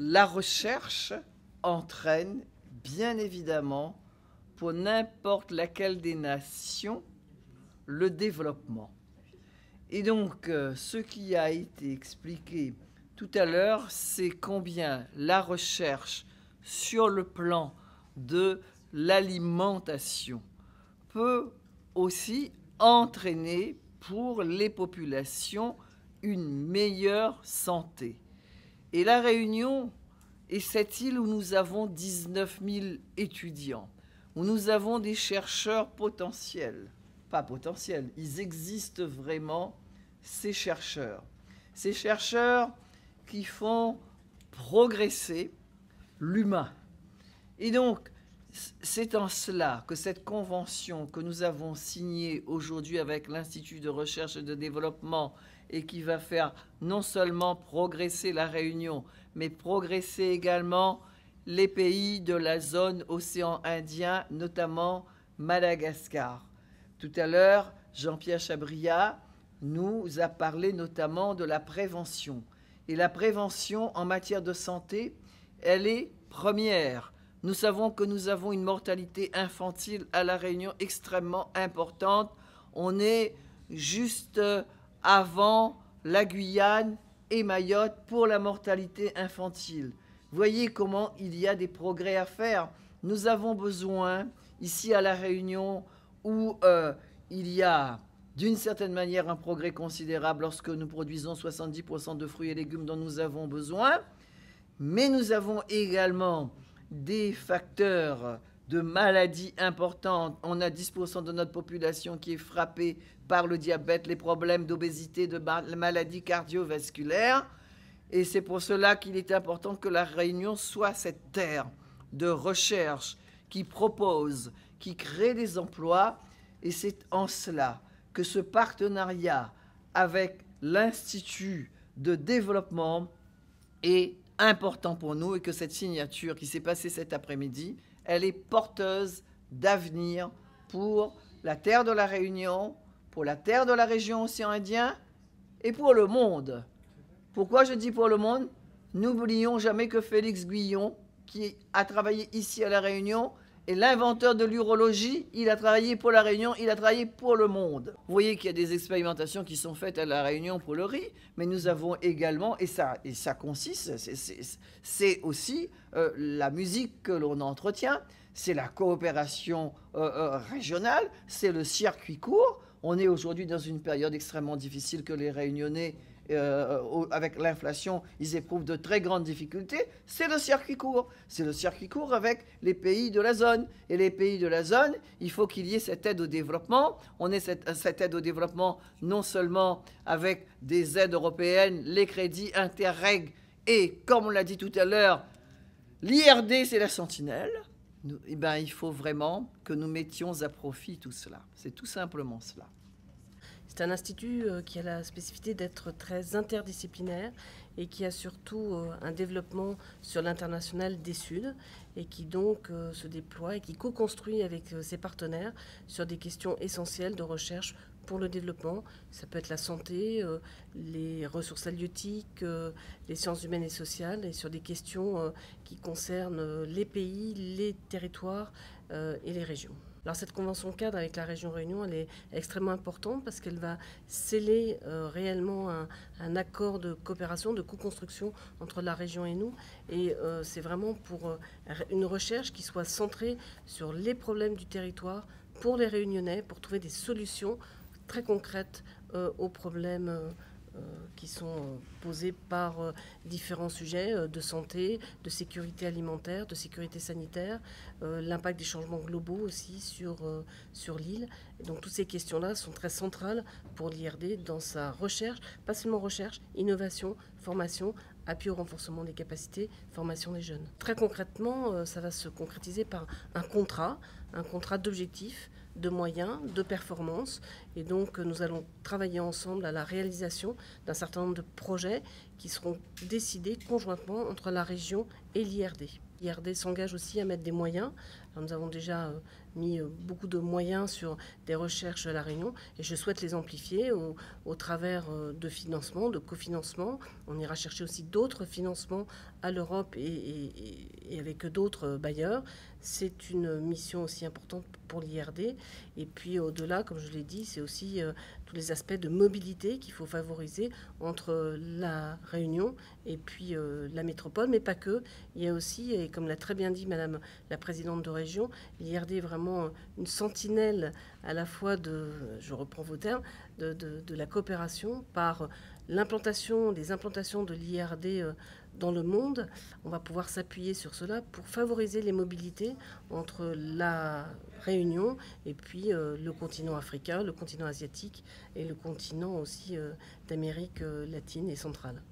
la recherche entraîne bien évidemment pour n'importe laquelle des nations le développement. Et donc, ce qui a été expliqué tout à l'heure, c'est combien la recherche sur le plan de l'alimentation peut aussi entraîner pour les populations une meilleure santé. Et la Réunion est cette île où nous avons 19 000 étudiants, où nous avons des chercheurs potentiels. Pas potentiels, ils existent vraiment, ces chercheurs. Ces chercheurs qui font progresser l'humain. Et donc, c'est en cela que cette convention que nous avons signée aujourd'hui avec l'Institut de recherche et de développement et qui va faire non seulement progresser la Réunion, mais progresser également les pays de la zone océan Indien, notamment Madagascar. Tout à l'heure, Jean-Pierre Chabria nous a parlé notamment de la prévention. Et la prévention en matière de santé, elle est première. Nous savons que nous avons une mortalité infantile à La Réunion extrêmement importante. On est juste avant la Guyane et Mayotte pour la mortalité infantile. Voyez comment il y a des progrès à faire. Nous avons besoin, ici à La Réunion, où il y a d'une certaine manière un progrès considérable lorsque nous produisons 70% de fruits et légumes dont nous avons besoin, mais nous avons également des facteurs de maladies importantes. On a 10% de notre population qui est frappée par le diabète, les problèmes d'obésité, de maladies cardiovasculaires. Et c'est pour cela qu'il est important que la Réunion soit cette terre de recherche qui propose, qui crée des emplois. Et c'est en cela que ce partenariat avec l'Institut de développement est important pour nous et que cette signature qui s'est passée cet après-midi, elle est porteuse d'avenir pour la terre de la Réunion, pour la terre de la région océan Indien et pour le monde. Pourquoi je dis pour le monde? N'oublions jamais que Félix Guyon, qui a travaillé ici à La Réunion, est l'inventeur de l'urologie. Il a travaillé pour La Réunion, il a travaillé pour le monde. Vous voyez qu'il y a des expérimentations qui sont faites à La Réunion pour le riz, mais nous avons également, et ça consiste, c'est aussi la musique que l'on entretient, c'est la coopération régionale, c'est le circuit court. On est aujourd'hui dans une période extrêmement difficile que les Réunionnais, avec l'inflation, ils éprouvent de très grandes difficultés. C'est le circuit court. C'est le circuit court avec les pays de la zone. Et les pays de la zone, il faut qu'il y ait cette aide au développement. On ait cette aide au développement non seulement avec des aides européennes, les crédits Interreg et, comme on l'a dit tout à l'heure, l'IRD, c'est la sentinelle. Eh bien, il faut vraiment que nous mettions à profit tout cela. C'est tout simplement cela. C'est un institut qui a la spécificité d'être très interdisciplinaire et qui a surtout un développement sur l'international des Suds et qui donc se déploie et qui co-construit avec ses partenaires sur des questions essentielles de recherche pour le développement. Ça peut être la santé, les ressources halieutiques, les sciences humaines et sociales, et sur des questions qui concernent les pays, les territoires et les régions. Alors cette convention cadre avec la région Réunion, elle est extrêmement importante parce qu'elle va sceller réellement un accord de coopération, de co-construction entre la région et nous. Et c'est vraiment pour une recherche qui soit centrée sur les problèmes du territoire pour les Réunionnais, pour trouver des solutions très concrètes aux problèmes qui sont posés par différents sujets de santé, de sécurité alimentaire, de sécurité sanitaire, l'impact des changements globaux aussi sur l'île. Donc toutes ces questions-là sont très centrales pour l'IRD dans sa recherche, pas seulement recherche, innovation, formation, appui au renforcement des capacités, formation des jeunes. Très concrètement, ça va se concrétiser par un contrat d'objectifs, de moyens, de performance. Et donc, nous allons travailler ensemble à la réalisation d'un certain nombre de projets qui seront décidées conjointement entre la région et l'IRD. L'IRD s'engage aussi à mettre des moyens. Alors, nous avons déjà mis beaucoup de moyens sur des recherches à La Réunion et je souhaite les amplifier au travers de financement, de cofinancement. On ira chercher aussi d'autres financements à l'Europe et avec d'autres bailleurs. C'est une mission aussi importante pour l'IRD. Et puis au-delà, comme je l'ai dit, c'est aussi tous les aspects de mobilité qu'il faut favoriser entre la Réunion et puis la métropole, mais pas que. Il y a aussi, et comme l'a très bien dit Madame la présidente de région, l'IRD est vraiment une sentinelle à la fois je reprends vos termes, de la coopération par l'implantation, des implantations de l'IRD dans le monde. On va pouvoir s'appuyer sur cela pour favoriser les mobilités entre la Réunion et puis le continent africain, le continent asiatique et le continent aussi d'Amérique latine et centrale.